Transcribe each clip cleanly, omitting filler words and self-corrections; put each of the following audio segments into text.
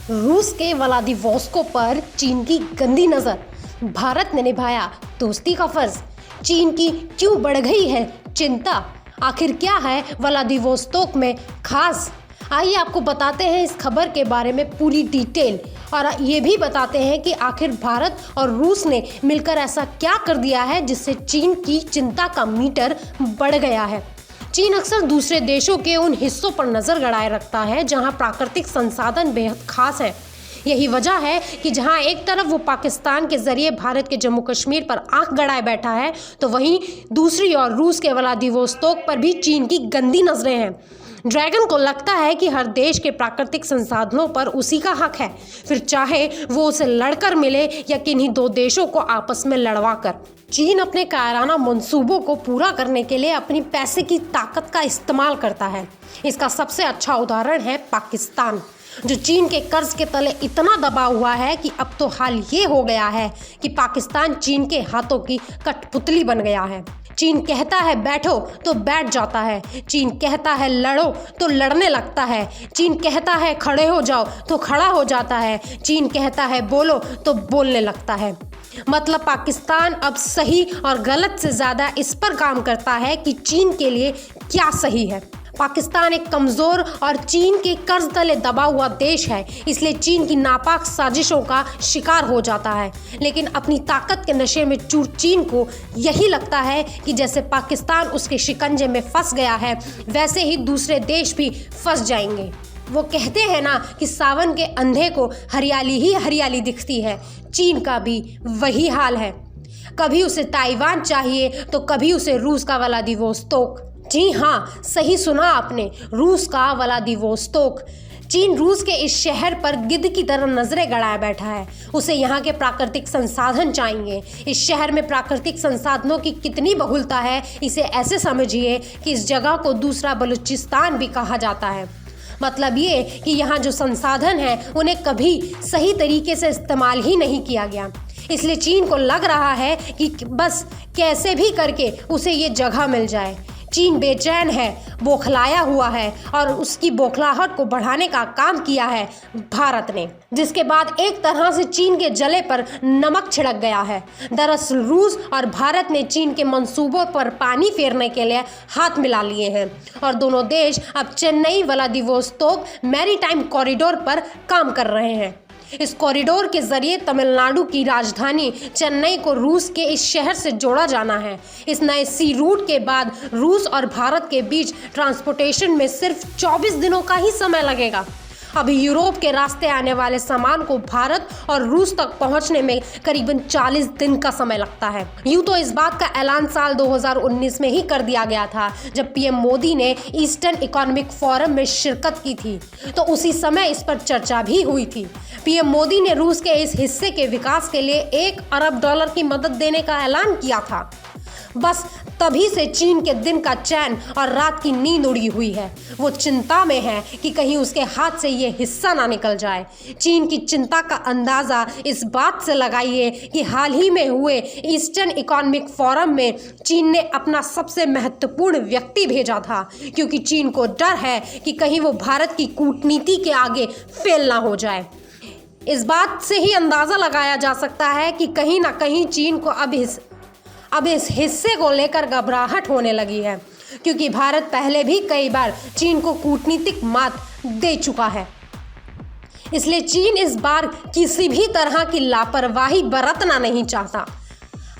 रूस के व्लादिवोस्तोक पर चीन की गंदी नज़र, भारत ने निभाया दोस्ती का फर्ज, चीन की क्यों बढ़ गई है चिंता, आखिर क्या है व्लादिवोस्तोक में खास। आइए आपको बताते हैं इस खबर के बारे में पूरी डिटेल, और ये भी बताते हैं कि आखिर भारत और रूस ने मिलकर ऐसा क्या कर दिया है जिससे चीन की चिंता का मीटर बढ़ गया है। चीन अक्सर दूसरे देशों के उन हिस्सों पर नज़र गड़ाए रखता है जहां प्राकृतिक संसाधन बेहद खास है। यही वजह है कि जहां एक तरफ वो पाकिस्तान के जरिए भारत के जम्मू कश्मीर पर आंख गड़ाए बैठा है, तो वहीं दूसरी ओर रूस के व्लादिवोस्तोक पर भी चीन की गंदी नज़रें हैं। ड्रैगन को लगता है कि हर देश के प्राकृतिक संसाधनों पर उसी का हक है, फिर चाहे वो उसे लड़कर मिले या किन्हीं दो देशों को आपस में लड़वा कर। चीन अपने कायराना मंसूबों को पूरा करने के लिए अपनी पैसे की ताकत का इस्तेमाल करता है। इसका सबसे अच्छा उदाहरण है पाकिस्तान, जो चीन के कर्ज के तले इतना दबा हुआ है कि अब तो हाल ये हो गया है कि पाकिस्तान चीन के हाथों की कठपुतली बन गया है। चीन कहता है बैठो तो बैठ जाता है, चीन कहता है लड़ो तो लड़ने लगता है, चीन कहता है खड़े हो जाओ तो खड़ा हो जाता है, चीन कहता है बोलो तो बोलने लगता है। मतलब पाकिस्तान अब सही और गलत से ज़्यादा इस पर काम करता है कि चीन के लिए क्या सही है। पाकिस्तान एक कमज़ोर और चीन के कर्ज तले दबा हुआ देश है, इसलिए चीन की नापाक साजिशों का शिकार हो जाता है। लेकिन अपनी ताकत के नशे में चूर चीन को यही लगता है कि जैसे पाकिस्तान उसके शिकंजे में फंस गया है, वैसे ही दूसरे देश भी फंस जाएंगे। वो कहते हैं ना कि सावन के अंधे को हरियाली ही हरियाली दिखती है, चीन का भी वही हाल है। कभी उसे ताइवान चाहिए तो कभी उसे रूस का व्लादिवोस्तोक। जी हाँ, सही सुना आपने, रूस का व्लादिवोस्तोक। चीन रूस के इस शहर पर गिद्ध की तरह नजरें गड़ाए बैठा है। उसे यहाँ के प्राकृतिक संसाधन चाहिए। इस शहर में प्राकृतिक संसाधनों की कितनी बहुलता है, इसे ऐसे समझिए कि इस जगह को दूसरा बलूचिस्तान भी कहा जाता है। मतलब ये कि यहाँ जो संसाधन हैं उन्हें कभी सही तरीके से इस्तेमाल ही नहीं किया गया, इसलिए चीन को लग रहा है कि बस कैसे भी करके उसे ये जगह मिल जाए। चीन बेचैन है, बौखलाया हुआ है, और उसकी बौखलाहट को बढ़ाने का काम किया है भारत ने, जिसके बाद एक तरह से चीन के जले पर नमक छिड़क गया है। दरअसल रूस और भारत ने चीन के मंसूबों पर पानी फेरने के लिए हाथ मिला लिए हैं, और दोनों देश अब चेन्नई व्लादिवोस्तोक मैरीटाइम कॉरिडोर पर काम कर रहे हैं। इस कॉरिडोर के जरिए तमिलनाडु की राजधानी चेन्नई को रूस के इस शहर से जोड़ा जाना है। इस नए सी रूट के बाद रूस और भारत के बीच ट्रांसपोर्टेशन में सिर्फ 24 दिनों का ही समय लगेगा। अभी यूरोप के रास्ते आने वाले सामान को भारत और रूस तक पहुंचने में करीबन 40 दिन का समय लगता है। यूं तो इस बात का ऐलान साल 2019 में ही कर दिया गया था, जब पीएम मोदी ने ईस्टर्न इकोनॉमिक फोरम में शिरकत की थी, तो उसी समय इस पर चर्चा भी हुई थी। पीएम मोदी ने रूस के इस हिस्से के विकास के लिए $1 अरब की मदद देने का ऐलान किया था। बस तभी से चीन के दिन का चैन और रात की नींद उड़ी हुई है। वो चिंता में है कि कहीं उसके हाथ से ये हिस्सा ना निकल जाए। चीन की चिंता का अंदाज़ा इस बात से लगाइए कि हाल ही में हुए ईस्टर्न इकोनॉमिक फोरम में चीन ने अपना सबसे महत्वपूर्ण व्यक्ति भेजा था, क्योंकि चीन को डर है कि कहीं वो भारत की कूटनीति के आगे फेल ना हो जाए। इस बात से ही अंदाज़ा लगाया जा सकता है कि कहीं ना कहीं चीन को अब इस हिस्से को लेकर घबराहट होने लगी है, क्योंकि भारत पहले भी कई बार चीन को कूटनीतिक मात दे चुका है। इसलिए चीन इस बार किसी भी तरह की लापरवाही बरतना नहीं चाहता।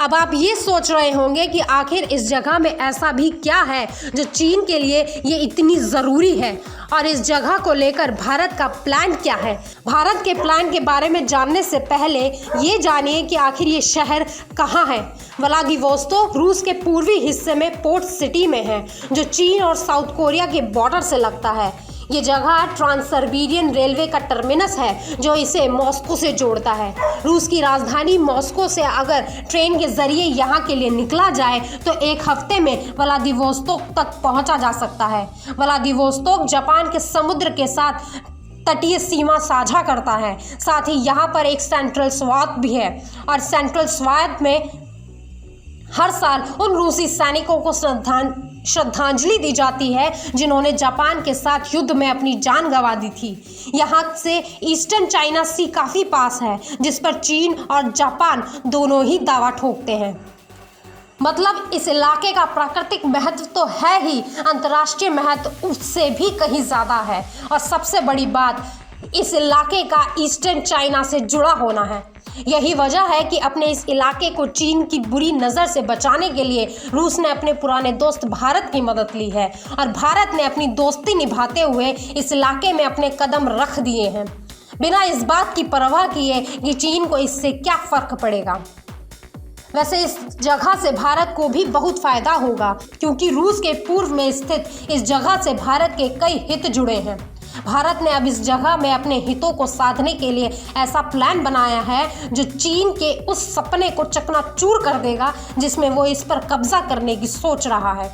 अब आप ये सोच रहे होंगे कि आखिर इस जगह में ऐसा भी क्या है जो चीन के लिए ये इतनी ज़रूरी है, और इस जगह को लेकर भारत का प्लान क्या है। भारत के प्लान के बारे में जानने से पहले ये जानिए कि आखिर ये शहर कहाँ है। व्लादिवोस्तोक रूस के पूर्वी हिस्से में पोर्ट सिटी में है, जो चीन और साउथ कोरिया के बॉर्डर से लगता है। ये जगह ट्रांस-साइबेरियन रेलवे का टर्मिनस है, जो इसे मॉस्को से जोड़ता है। रूस की राजधानी मॉस्को से अगर ट्रेन के जरिए यहाँ के लिए निकला जाए तो एक हफ्ते में व्लादिवोस्तोक तक पहुँचा जा सकता है। व्लादिवोस्तोक जापान के समुद्र के साथ तटीय सीमा साझा करता है। साथ ही यहाँ पर एक सेंट्रल स्वात भी है, और सेंट्रल स्वात में हर साल उन रूसी सैनिकों को श्रद्धांजलि दी जाती है जिन्होंने जापान के साथ युद्ध में अपनी जान गंवा दी थी। यहाँ से ईस्टर्न चाइना सी काफ़ी पास है, जिस पर चीन और जापान दोनों ही दावा ठोकते हैं। मतलब इस इलाके का प्राकृतिक महत्व तो है ही, अंतर्राष्ट्रीय महत्व उससे भी कहीं ज़्यादा है। और सबसे बड़ी बात, इस इलाके का ईस्टर्न चाइना से जुड़ा होना है। यही वजह है कि अपने इस इलाके को चीन की बुरी नज़र से बचाने के लिए रूस ने अपने पुराने दोस्त भारत की मदद ली है और भारत ने अपनी दोस्ती निभाते हुए इस इलाके में अपने कदम रख दिए हैं, बिना इस बात की परवाह किए कि चीन को इससे क्या फ़र्क पड़ेगा। वैसे इस जगह से भारत को भी बहुत फ़ायदा होगा, क्योंकि रूस के पूर्व में स्थित इस जगह से भारत के कई हित जुड़े हैं। भारत ने अब इस जगह में अपने हितों को साधने के लिए ऐसा प्लान बनाया है जो चीन के उस सपने को चकनाचूर कर देगा जिसमें वो इस पर कब्जा करने की सोच रहा है।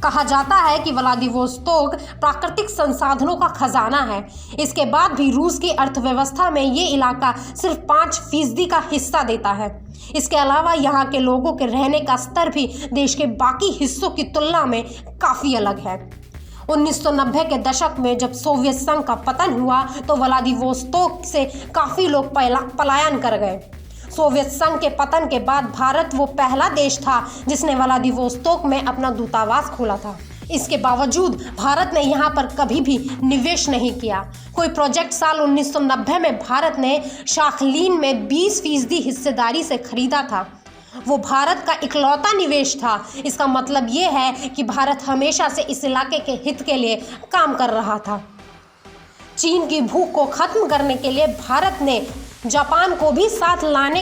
कहा जाता है कि व्लादिवोस्तोक प्राकृतिक संसाधनों का खजाना है। इसके बाद भी रूस की अर्थव्यवस्था में ये इलाका सिर्फ 5% का हिस्सा देता है। इसके अलावा यहाँ के लोगों के रहने का स्तर भी देश के बाकी हिस्सों की तुलना में काफ़ी अलग है। 1990 के दशक में जब सोवियत संघ का पतन हुआ तो व्लादिवोस्तोक से काफ़ी लोग पलायन कर गए। सोवियत संघ के पतन के बाद भारत वो पहला देश था जिसने व्लादिवोस्तोक में अपना दूतावास खोला था। इसके बावजूद भारत ने यहाँ पर कभी भी निवेश नहीं किया। कोई प्रोजेक्ट साल 1990 में भारत ने शाखलीन में 20% हिस्सेदारी से खरीदा था। वो भारत का इकलौता निवेश था। इसका मतलब ये है कि भारत हमेशा से इस इलाके के हित के लिए काम कर रहा था। चीन की भूख को खत्म करने के लिए भारत ने जापान को भी साथ लाने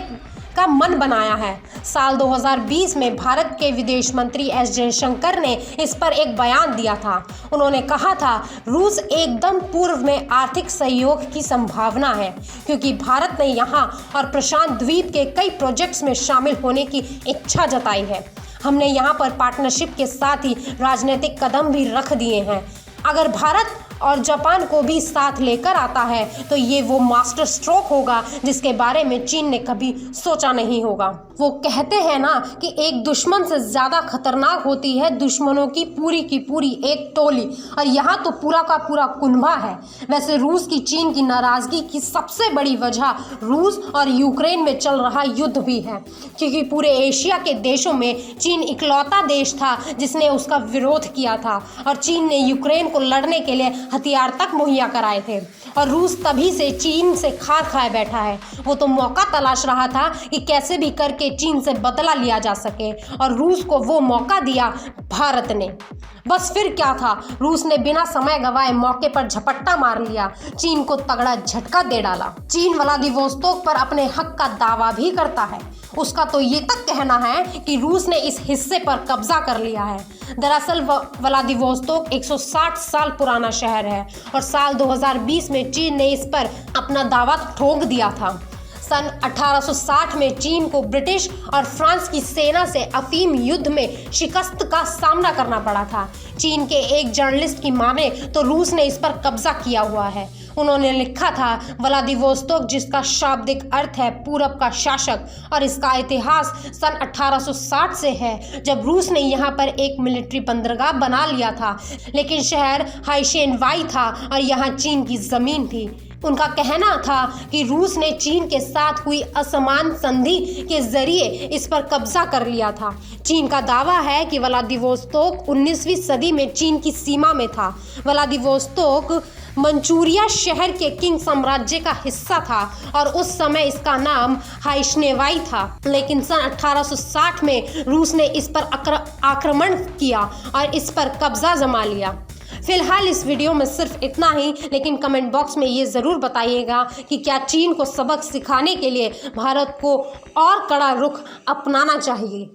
का मन बनाया है। साल 2020 में भारत के विदेश मंत्री एस जयशंकर ने इस पर एक बयान दिया था। उन्होंने कहा था, रूस एकदम पूर्व में आर्थिक सहयोग की संभावना है, क्योंकि भारत ने यहाँ और प्रशांत द्वीप के कई प्रोजेक्ट्स में शामिल होने की इच्छा जताई है। हमने यहाँ पर पार्टनरशिप के साथ ही राजनीतिक कदम भी रख दिए हैं। अगर भारत और जापान को भी साथ लेकर आता है तो ये वो मास्टर स्ट्रोक होगा जिसके बारे में चीन ने कभी सोचा नहीं होगा। वो कहते हैं ना कि एक दुश्मन से ज़्यादा खतरनाक होती है दुश्मनों की पूरी एक टोली, और यहाँ तो पूरा का पूरा कुनबा है। वैसे रूस की चीन की नाराज़गी की सबसे बड़ी वजह रूस और यूक्रेन में चल रहा युद्ध भी है, क्योंकि पूरे एशिया के देशों में चीन इकलौता देश था जिसने उसका विरोध किया था और चीन ने यूक्रेन को लड़ने के लिए हथियार तक मुहैया कराए थे। और रूस तभी से चीन से खार खाए बैठा है। वो तो मौका तलाश रहा था कि कैसे भी करके चीन से बदला लिया जा सके, और रूस को वो मौका दिया भारत ने। बस फिर क्या था, रूस ने बिना समय गवाए मौके पर झपट्टा मार लिया, चीन को तगड़ा झटका दे डाला। चीन व्लादिवोस्तोक पर अपने हक का दावा भी करता है। उसका तो ये तक कहना है कि रूस ने इस हिस्से पर कब्जा कर लिया है। दरअसल व्लादिवोस्तोक 160 साल पुराना शहर है और साल 2020 में चीन ने इस पर अपना दावा ठोक दिया था। सन 1860 में चीन को ब्रिटिश और फ्रांस की सेना से अफीम युद्ध में शिकस्त का सामना करना पड़ा था। चीन के एक जर्नलिस्ट की माने तो रूस ने इस पर कब्जा किया हुआ है। उन्होंने लिखा था, व्लादिवोस्तोक जिसका शाब्दिक अर्थ है पूरब का शासक, और इसका इतिहास सन 1860 से है जब रूस ने यहाँ पर एक मिलिट्री बंदरगाह बना लिया था, लेकिन शहर हाइशेनवाई था और यहाँ चीन की ज़मीन थी। उनका कहना था कि रूस ने चीन के साथ हुई असमान संधि के जरिए इस पर कब्जा कर लिया था। चीन का दावा है कि व्लादिवोस्तोक 19वीं सदी में चीन की सीमा में था। व्लादिवोस्तोक मंचूरिया शहर के किंग साम्राज्य का हिस्सा था और उस समय इसका नाम हाइशनेवाई था, लेकिन सन 1860 में रूस ने इस पर आक्रमण किया और इस पर कब्जा जमा लिया। फिलहाल इस वीडियो में सिर्फ इतना ही, लेकिन कमेंट बॉक्स में ये ज़रूर बताइएगा कि क्या चीन को सबक सिखाने के लिए भारत को और कड़ा रुख अपनाना चाहिए।